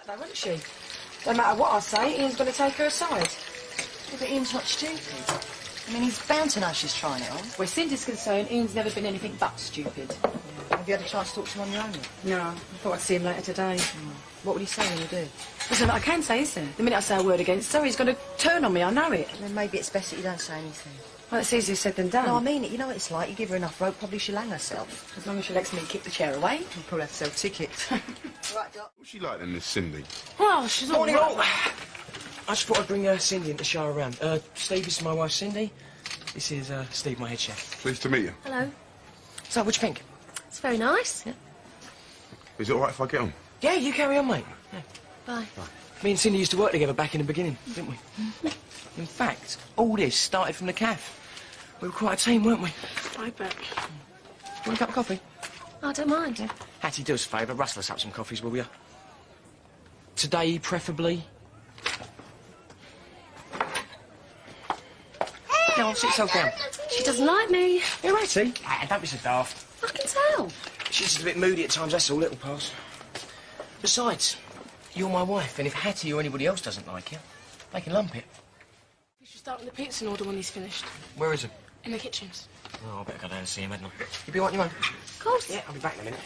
though, isn't she? No matter what I say, Ian's going to take her aside. Yeah, but Ian's not stupid. I mean, he's bound to know she's trying it on. Where Cindy's concerned, Ian's never been anything but stupid. Have you had a chance to talk to him on your own? No, I thought I'd see him later today. What would he say when you do? There's nothing I can say, is there? The minute I say a word against her, he's going to turn on me, I know it. Then maybe it's best that you don't say anything. Well, it's easier said than done. No, I mean it. You know what it's like. You give her enough rope, probably she'll hang herself. As long as she lets me kick the chair away. You'll probably have to sell tickets. Right, Doc. What's she like then, this Cindy? Well, she's all Morning, right. all. I just thought I'd bring Cindy in to show her around. Steve, this is my wife, Cindy. This is Steve, my head chef. Pleased to meet you. Hello. So, what do you think? It's very nice. Yeah. Is it all right if I get on? Yeah, you carry on, mate. Yeah. Bye. Me and Cindy used to work together back in the beginning, didn't we? In fact, all this started from the cafe. We were quite a team, weren't we? I bet. Do you want a cup of coffee? I don't mind. Yeah. Hattie, do us a favour, rustle us up some coffees, will you? Today, preferably. No, sit yourself down. She doesn't like me. You're Hattie. Don't be so daft. I can tell. She's just a bit moody at times, that's all, it'll pass. Besides, you're my wife, and if Hattie or anybody else doesn't like you, they can lump it. We should start with the pizza and order when he's finished. Where is he? In the kitchens. Oh, I better go down and see him, hadn't I? You be all right, you won't? Of course. Yeah, I'll be back in a minute.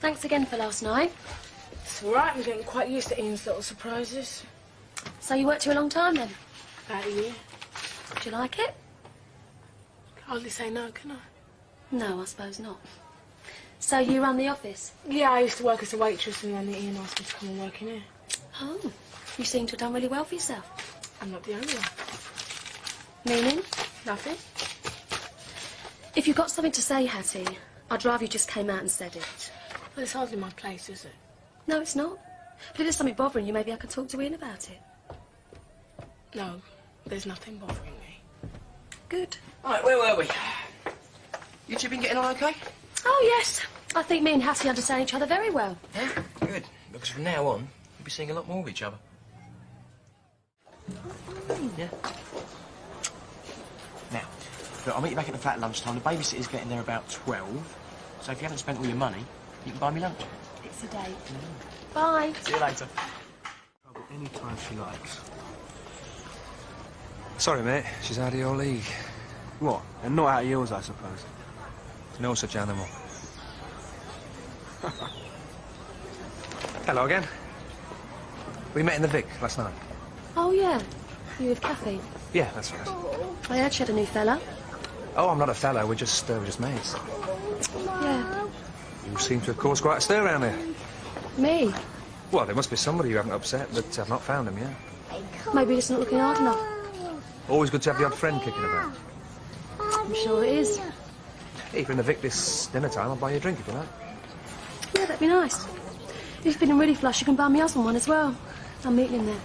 Thanks again for last night. It's all right, I'm getting quite used to Ian's little surprises. So you worked here a long time then? About a year. Do you like it? Hardly say no, can I? No, I suppose not. So you run the office? Yeah, I used to work as a waitress and then Ian asked me to come and work in here. Oh, you seem to have done really well for yourself. I'm not the only one. Meaning? Nothing. If you've got something to say, Hattie, I'd rather you just came out and said it. Well, it's hardly my place, is it? No, it's not. But if there's something bothering you, maybe I can talk to Ian about it. No, there's nothing bothering me. Good. Right, where were we? You two been getting on okay? Oh, yes. I think me and Hattie understand each other very well. Yeah? Good. Because from now on, you'll be seeing a lot more of each other. Yeah. Now, look, I'll meet you back at the flat at lunchtime. The babysitter's getting there about 12. So if you haven't spent all your money, you can buy me lunch. It's a date. Bye. See you later. Any time she likes. Sorry, mate. She's out of your league. What? And not out of yours, I suppose. No such animal. Hello again. We met in the Vic last night. Oh, yeah. You with Kathy? Yeah, that's right. I heard she had a new fella. Oh, I'm not a fellow. We're just mates. Yeah. You seem to have caused quite a stir around here. Me? Well, there must be somebody you haven't upset, but I've not found him yet. Maybe just not looking hard enough. Always good to have the odd friend kicking about. I'm sure it is. If you're in the Vic this dinner time, I'll buy you a drink if you like. Yeah, that'd be nice. If you're feeling really flush, you can buy me husband one as well. I'm meeting him there.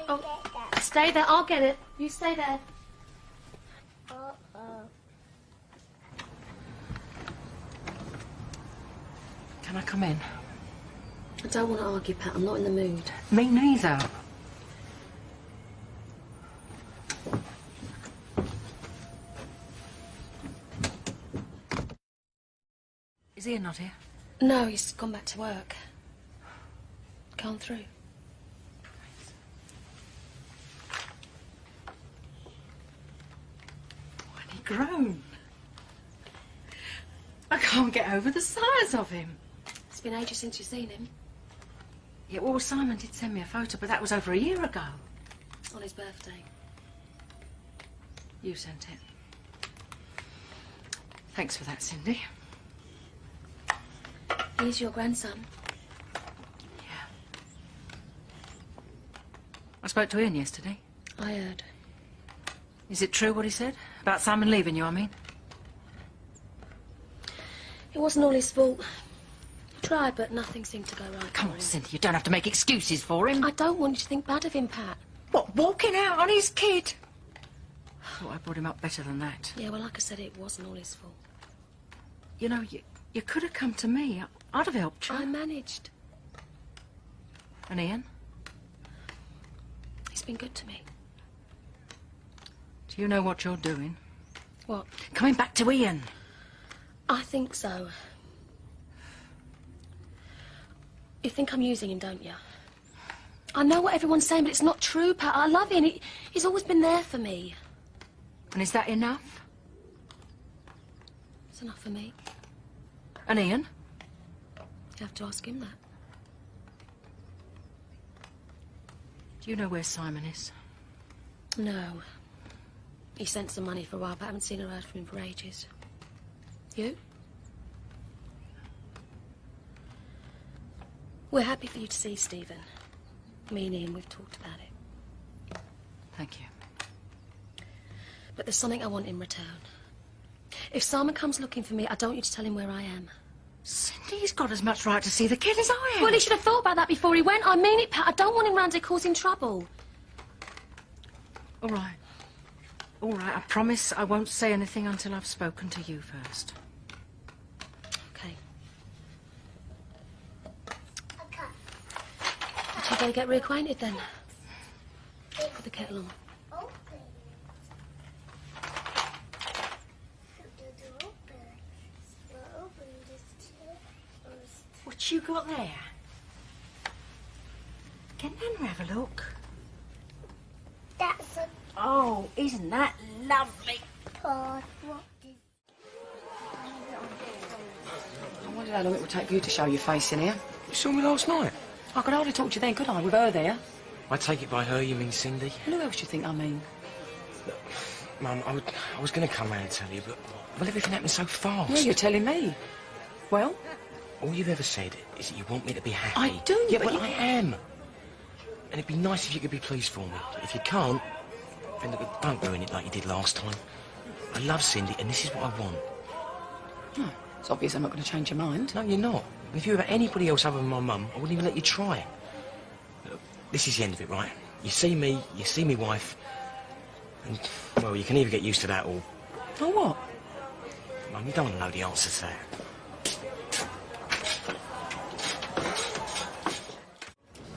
Oh, stay there. I'll get it. You stay there. Can I come in? I don't want to argue, Pat. I'm not in the mood. Me neither. Is Ian not here? No, he's gone back to work. Gone through. When he grown. I can't get over the size of him. It's been ages since you've seen him. Yeah, well, Simon did send me a photo, but that was over a year ago. On his birthday. You sent it. Thanks for that, Cindy. He's your grandson. Yeah. I spoke to Ian yesterday. I heard. Is it true what he said? About Simon leaving you, I mean? It wasn't all his fault. He tried, but nothing seemed to go right. Come on, Cindy, you don't have to make excuses for him. I don't want you to think bad of him, Pat. What, walking out on his kid? I thought I brought him up better than that. Yeah, well, like I said, it wasn't all his fault. You know, you could have come to me. I'd have helped you. I managed. And Ian? He's been good to me. Do you know what you're doing? What? Coming back to Ian. I think so. You think I'm using him, don't you? I know what everyone's saying, but it's not true, Pat. I love him. He's always been there for me. And is that enough? It's enough for me. And Ian? You have to ask him that. Do you know where Simon is? No. He sent some money for a while, but I haven't seen or heard from him for ages. You? We're happy for you to see Stephen. Me and Ian, we've talked about it. Thank you. But there's something I want in return. If Simon comes looking for me, I don't want you to tell him where I am. Cindy's got as much right to see the kid as I am. Well, he should have thought about that before he went. I mean it, Pat. I don't want him round here causing trouble. All right. All right, I promise I won't say anything until I've spoken to you first. Okay. But you better get reacquainted then. Put the kettle on. What you got there? Get Nana have a look. That's a Oh, isn't that lovely? pod. What is... I wondered how long it would take for you to show your face in here. You saw me last night. I could hardly talk to you then, could I, with her there? I take it by her, you mean Cindy? And who else do you think I mean? Mum, I was going to come round and tell you, but well, everything happened so fast. Yeah, you're telling me. Well? All you've ever said is that you want me to be happy. I do, Yeah, but but I am. And it'd be nice if you could be pleased for me. If you can't, then look, don't ruin it like you did last time. I love Cindy, and this is what I want. Oh, it's obvious I'm not going to change your mind. No, you're not. If you were anybody else other than my mum, I wouldn't even let you try. Look, this is the end of it, right? You see me wife, and, well, you can either get used to that or... Or what? Mum, you don't want to know the answer to that.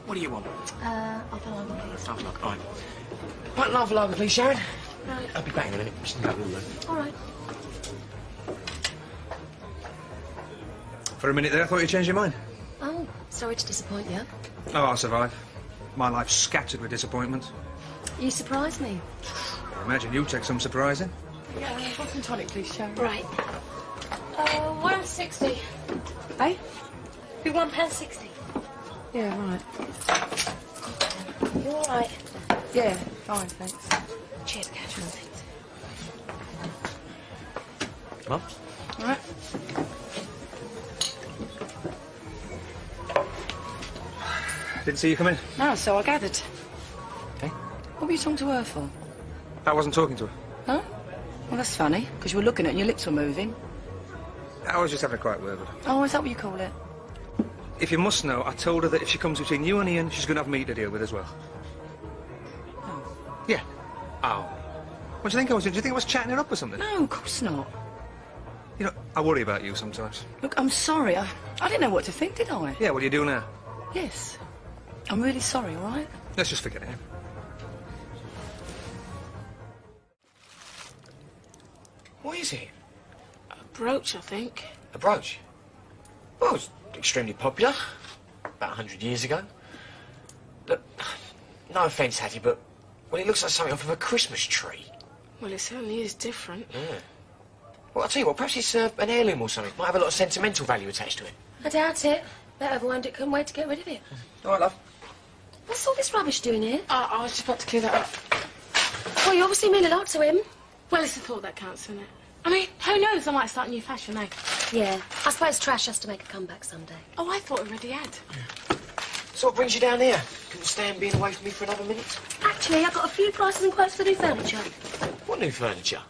What do you want? I'll follow over, please. Half log, all right. One half log, please, Sharon. Right. I'll be back in a minute. Just go to the room. All right. For a minute there, I thought you changed your mind. Oh, sorry to disappoint you. Oh, I'll survive. My life's scattered with disappointments. You surprised me. I imagine you take some surprising. Yeah, hot and tonic, please, Sharon. Right. £1.60. Eh? Be £1.60. Yeah, right. You all right? Yeah, fine, thanks. Cheers, Catherine. Thanks. Mum? All right. Didn't see you come in. No, so I gathered. Okay. What were you talking to her for? I wasn't talking to her. Huh? Well, that's funny, because you were looking at her and your lips were moving. I was just having a quiet word with her. Oh, is that what you call it? If you must know, I told her that if she comes between you and Ian, she's going to have me to deal with as well. Oh. Yeah. Oh. What do you think I was doing? Do you think I was chatting it up or something? No, of course not. You know, I worry about you sometimes. Look, I'm sorry. I didn't know what to think, did I? Yeah, what do you do now? Yes. I'm really sorry, all right? Let's just forget it. What is it? A brooch, I think. A brooch? Well, it's extremely popular. About 100 years ago. Look, no offence, Hattie, but... well, it looks like something off of a Christmas tree. Well, it certainly is different. Yeah. Well, I'll tell you what, perhaps it's an heirloom or something. Might have a lot of sentimental value attached to it. I doubt it. That overwhelmed it couldn't wait to get rid of it. All right, love. What's all this rubbish doing here? I was just about to clear that up. Well, you obviously mean a lot to him. Well, it's the thought that counts, isn't it? I mean, who knows? I might start a new fashion, eh? Yeah. I suppose trash has to make a comeback someday. Oh, I thought it already had. So what brings you down here? Couldn't stand being away from me for another minute? Actually, I've got a few prices and quotes for new furniture. What new furniture?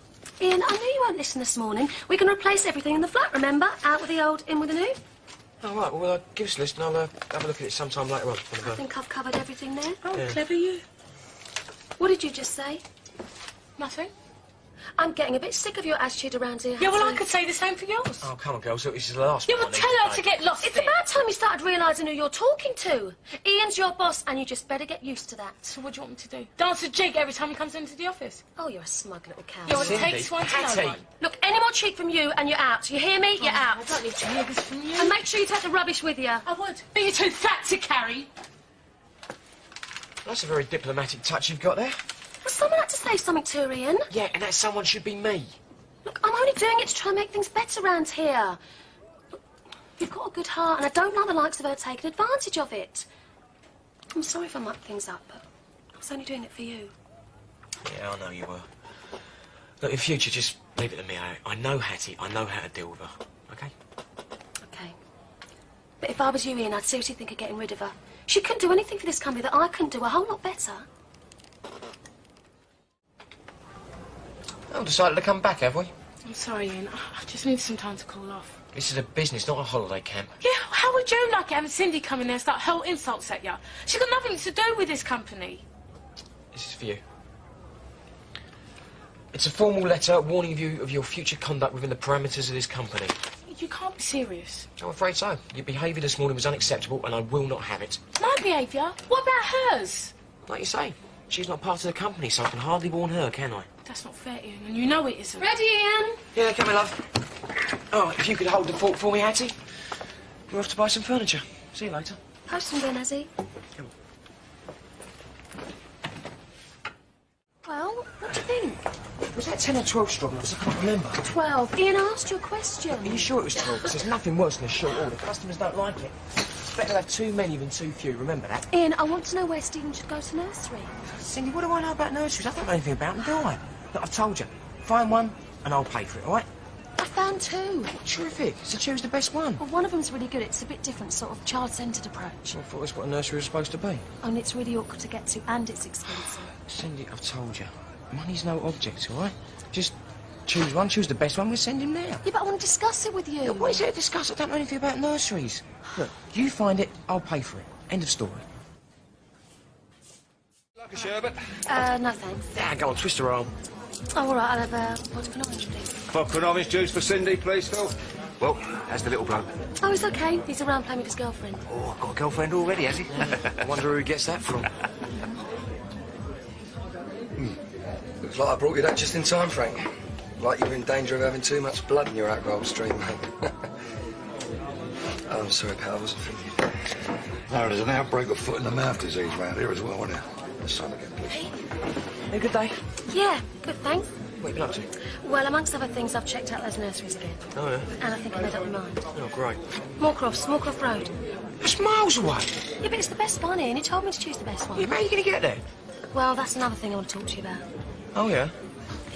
Ian, I knew you weren't listening this morning. We can replace everything in the flat, remember? Out with the old, in with the new. All right, well, give us a list and I'll have a look at it sometime later on. I think I've covered everything there. Oh, Yeah. clever you. What did you just say? Nothing. I'm getting a bit sick of your attitude around here. Yeah, well, I Hattie. could say the same for yours. Oh, come on, girls. Look, this is the last Yeah, one. well, tell her to get lost. It's about time you started realising who you're talking to. Ian's your boss, and you just better get used to that. So what do you want me to do? Dance a jig every time he comes into the office? Oh, you're a smug little cow. Yeah, well, it Cindy, takes one to know Hattie. one. Look, any more cheek from you, and you're out. You hear me? You're out. I don't need to hear this from you. And make sure you take the rubbish with you. I would. But you're too fat to carry. That's a very diplomatic touch you've got there. Well, someone had to say something to her, Ian. Yeah, and that someone should be me. Look, I'm only doing it to try and make things better around here. Look, you've got a good heart, and I don't like the likes of her taking advantage of it. I'm sorry if I mucked things up, but I was only doing it for you. Yeah, I know you were. Look, in future, just leave it to me. I know Hattie. I know how to deal with her. Okay? Okay. But if I was you, Ian, I'd seriously think of getting rid of her. She couldn't do anything for this company that I couldn't do a whole lot better. Oh, decided to come back, have we? I'm sorry, Ian. I just need some time to cool off. This is a business, not a holiday camp. Yeah, how would you like it having Cindy come in there and start hurl insults at you? She's got nothing to do with this company. This is for you. It's a formal letter warning you of your future conduct within the parameters of this company. You can't be serious. I'm afraid so. Your behaviour this morning was unacceptable, and I will not have it. My behaviour? What about hers? Like you say, she's not part of the company, so I can hardly warn her, can I? That's not fair, Ian, and you know it isn't. Ready, Ian? Yeah, come here, love. Oh, if you could hold the fort for me, Hattie. We're off to buy some furniture. See you later. Post them, has he? Come Well, what do you think? Was that 10 or 12 strawberries? I can't remember. 12. Ian asked you a question. Are you sure it was 12? Because there's nothing worse than a short order. Customers don't like it. It's better to have too many than too few, remember that? Ian, I want to know where Stephen should go to nursery. Cindy, what do I know about nurseries? I don't know anything about them, do I? Look, I've told you. Find one, and I'll pay for it, all right? I found 2. Terrific. So choose the best one. Well, one of them's really good. It's a bit different, sort of child-centred approach. I thought that's what a nursery was supposed to be. Only it's really awkward to get to, and it's expensive. Cindy, I've told you. Money's no object, all right? Just choose one, choose the best one, we'll send him there. Yeah, but I want to discuss it with you. Yeah, what is there to discuss? I don't know anything about nurseries. Look, you find it, I'll pay for it. End of story. Like a sherbet? No thanks. Yeah, go on, twist her arm. Oh, all right, I'll have a vodka and orange, please. Vodka and orange juice for Cindy, please, Phil. Well, how's the little bloke? Oh, he's okay. He's around playing with his girlfriend. Oh, got a girlfriend already, has he? I wonder who he gets that from. Looks like I brought you that just in time, Frank. Like you were in danger of having too much blood in your alcohol stream, mate. Oh, I'm sorry, pal, I wasn't thinking. No, there's an outbreak of foot in the mouth disease round here as well, isn't there? Let's sign again, please. Hey, good day. Yeah, good, thanks. What have you been up to? Well, amongst other things, I've checked out those nurseries again. Oh, yeah? And I think I made up my mind. Oh, great. Moorcroft Road. It's miles away. Yeah, but it's the best one, Ian. He told me to choose the best one. Yeah, how are you going to get there? Well, that's another thing I want to talk to you about. Oh, yeah?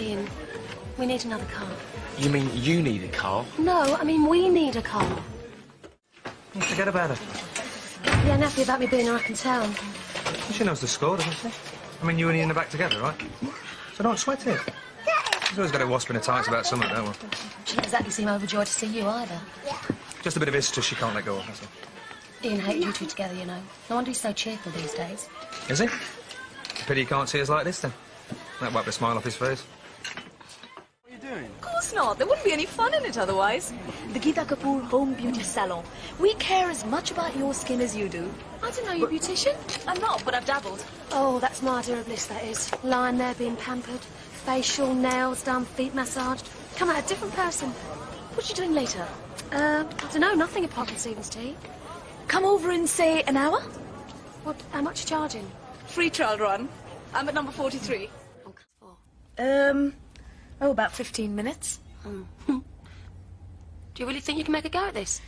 Ian, we need another car. You mean you need a car? No, I mean we need a car. Forget about it. You're unhappy about me being her up in town. She knows the score, doesn't she? I mean, you and Ian are back together, right? So don't sweat it. She's always got a wasp in her tights about something, don't we? She doesn't exactly seem overjoyed to see you either. Just a bit of history she can't let go of, that's all. Ian hated you two together, you know. No wonder he's so cheerful these days. Is he? Pity you can't see us like this, then. That wiped a smile off his face. What are you doing? Of course not. There wouldn't be any fun in it otherwise. The Geeta Kapoor Home Beauty Salon. We care as much about your skin as you do. I didn't know you're a beautician. I'm not, but I've dabbled. Oh, that's my idea of bliss, that is. Lying there being pampered. Facial, nails done, feet massaged. Come out a different person. What are you doing later? I don't know, nothing apart from Stephen's tea. Come over in, say, an hour? How much are you charging? Free trial run. I'm at number 43. Oh, about 15 minutes. Do you really think you can make a go at this?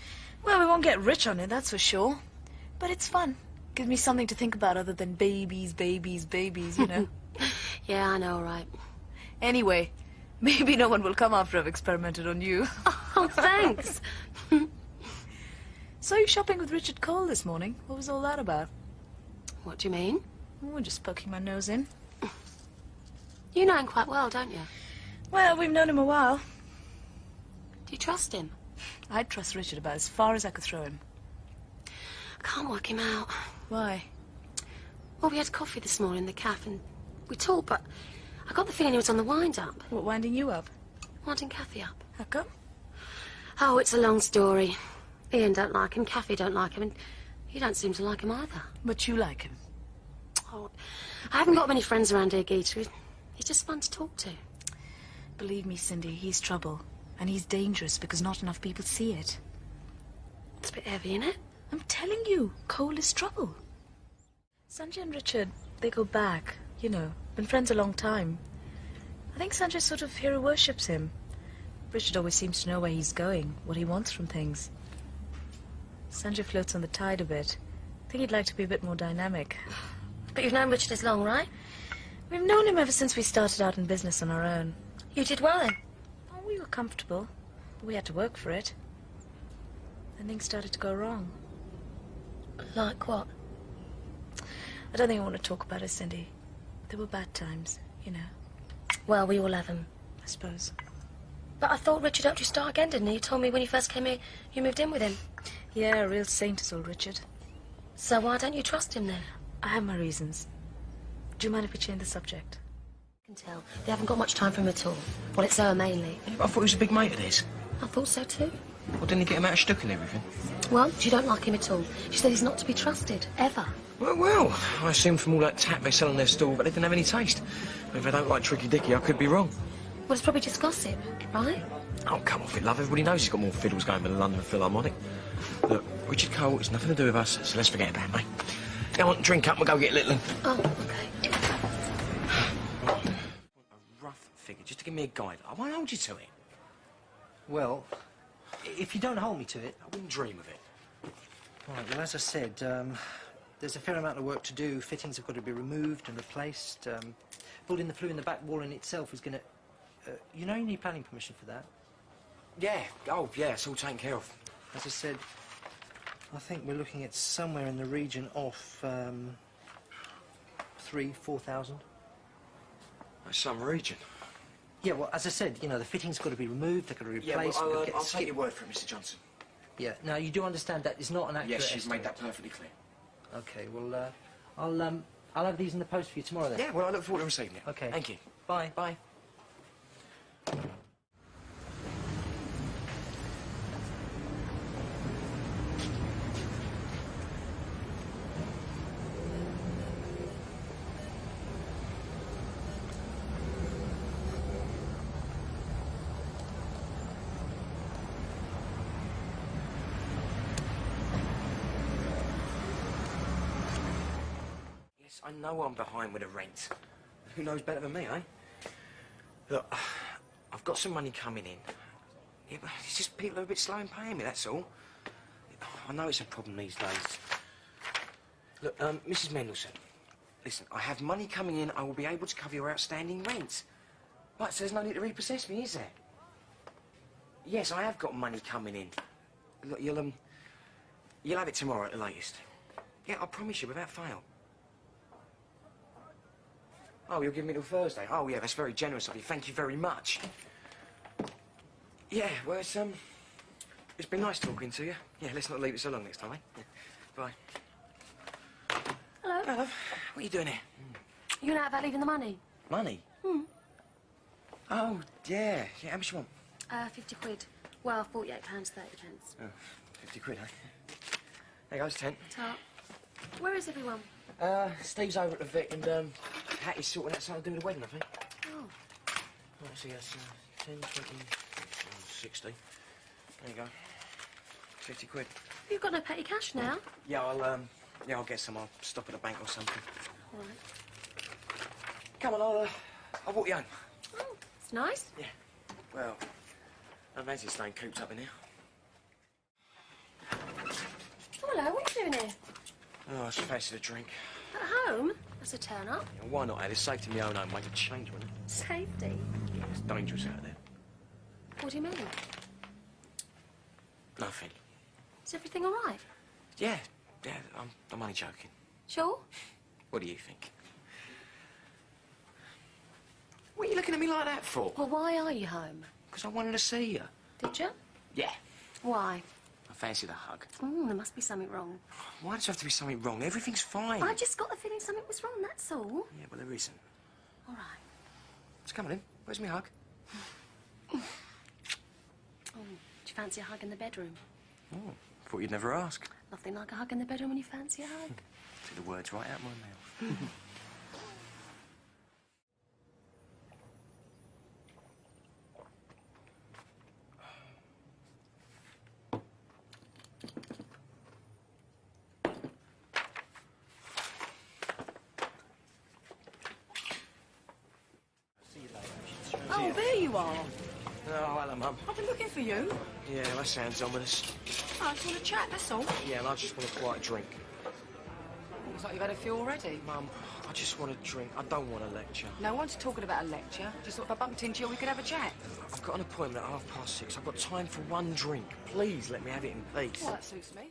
Well, we won't get rich on it, that's for sure. But it's fun. Gives me something to think about other than babies, you know. Yeah, I know, all right. Anyway, maybe no one will come after I've experimented on you. Oh, thanks. Saw you shopping with Richard Cole this morning. What was all that about? What do you mean? Oh, just poking my nose in. You know him quite well, don't you? Well, we've known him a while. Do you trust him? I'd trust Richard about as far as I could throw him. I can't work him out. Why? Well, we had coffee this morning in the cafe and we talked, but I got the feeling he was on the wind-up. What, winding you up? Winding Kathy up. How come? Oh, it's a long story. Ian don't like him, Kathy don't like him, and you don't seem to like him either. But you like him. Oh, I haven't got many friends around here, Geeta. He's just fun to talk to. Believe me, Cindy, he's trouble. And he's dangerous because not enough people see it. It's a bit heavy, isn't it? I'm telling you, Cole is trouble. Sanjay and Richard, they go back, you know, been friends a long time. I think Sanjay sort of hero worships him. Richard always seems to know where he's going, what he wants from things. Sanjay floats on the tide a bit. I think he'd like to be a bit more dynamic. But you've known Richard as long, right? We've known him ever since we started out in business on our own. You did well, then. Oh, we were comfortable, but we had to work for it. Then things started to go wrong. Like what? I don't think I want to talk about it, Cindy. There were bad times, you know. Well, we all have them. I suppose. But I thought Richard helped you start again, didn't he? You told me when you first came here, you moved in with him. Yeah, a real saint is old Richard. So why don't you trust him, then? I have my reasons. Do you mind if we change the subject? I can tell. They haven't got much time for him at all. Well, it's her, mainly. I thought he was a big mate of theirs. I thought so, too. Well, didn't he get him out of Stuck and everything? Well, she don't like him at all. She said he's not to be trusted, ever. Well, I assumed from all that tap they sell on their stall that they didn't have any taste. If they don't like Tricky Dicky, I could be wrong. Well, it's probably just gossip, right? Oh, come off it, love. Everybody knows he's got more fiddles going than the London Philharmonic. Look, Richard Cole, it's nothing to do with us, so let's forget about it, mate. Go on, drink up, we'll go get Little. Oh, OK. A rough figure, just to give me a guide. I won't hold you to it. Well, if you don't hold me to it... I wouldn't dream of it. Right, well, as I said, there's a fair amount of work to do. Fittings have got to be removed and replaced. Building the flue in the back wall in itself is going to... you know you need planning permission for that? Yeah, oh, yeah, it's all taken care of. As I said, I think we're looking at somewhere in the region of 3,000-4,000. That's some region. Yeah, well, as I said, you know, the fittings got to be removed, they've got to be replaced. Yeah, well, get I'll take your word for it, Mr. Johnson. Yeah, now you do understand that it's not an accurate Yes, you've estimate. made that perfectly clear. Okay, well, I'll have these in the post for you tomorrow then. Yeah, well, I look forward to receiving it. Okay. Thank you. Bye. Bye. I know I'm behind with the rent. Who knows better than me, eh? Look, I've got some money coming in. Yeah, but it's just people are a bit slow in paying me, that's all. I know it's a problem these days. Look, Mrs. Mendelsohn, listen, I have money coming in. I will be able to cover your outstanding rent. Right, so there's no need to repossess me, is there? Yes, I have got money coming in. Look, you'll have it tomorrow at the latest. Yeah, I promise you, without fail. Oh, you'll give me till Thursday? Oh, yeah, that's very generous of you. Thank you very much. Yeah, well, it's been nice talking to you. Yeah, let's not leave it so long next time, eh? Yeah. Bye. Hello. Hello, love. What are you doing here? You know about leaving the money? Money? Hmm. Oh, yeah. Yeah, how much you want? 50 quid. Well, £48, 30 pence. Oh, 50 quid, eh? There goes 10. Tart. Where is everyone? Steve's over at the Vic and, Hattie's sorting out something to do with the wedding, I think. Oh. Right, see, that's 10, 20, 60. There you go. 50 quid. You've got no petty cash now. Yeah, I'll get some. I'll stop at a bank or something. All right. Come on, I'll walk you home. Oh, it's nice. Yeah. Well, I fancy staying cooped up in here. Oh, hello, what are you doing here? Oh, I just fancy a drink. At home? That's a turn-up. Yeah, why not, Ed? It's safe to my own home, make a change, wouldn't it? Safety? Yeah, it's dangerous out there. What do you mean? Nothing. Is everything all right? Yeah, I'm only joking. Sure? What do you think? What are you looking at me like that for? Well, why are you home? Because I wanted to see you. Did you? Yeah. Why? I fancied a hug. There must be something wrong. Why does there have to be something wrong? Everything's fine. I just got the feeling something was wrong, that's all. Yeah, well, there isn't. All right. Come on in. Where's my hug? Oh, do you fancy a hug in the bedroom? Oh, thought you'd never ask. Nothing like a hug in the bedroom when you fancy a hug. Took the words right out of my mouth. Oh, there you are. Oh, hello, Mum. I've been looking for you. Yeah, that sounds ominous. I just want to chat, that's all. Yeah, and I just want a quiet drink. Looks like you've had a few already. Mum, I just want a drink. I don't want a lecture. No one's talking about a lecture. Just thought if I bumped into you, we could have a chat. I've got an appointment at 6:30. I've got time for one drink. Please let me have it in peace. Well, that suits me.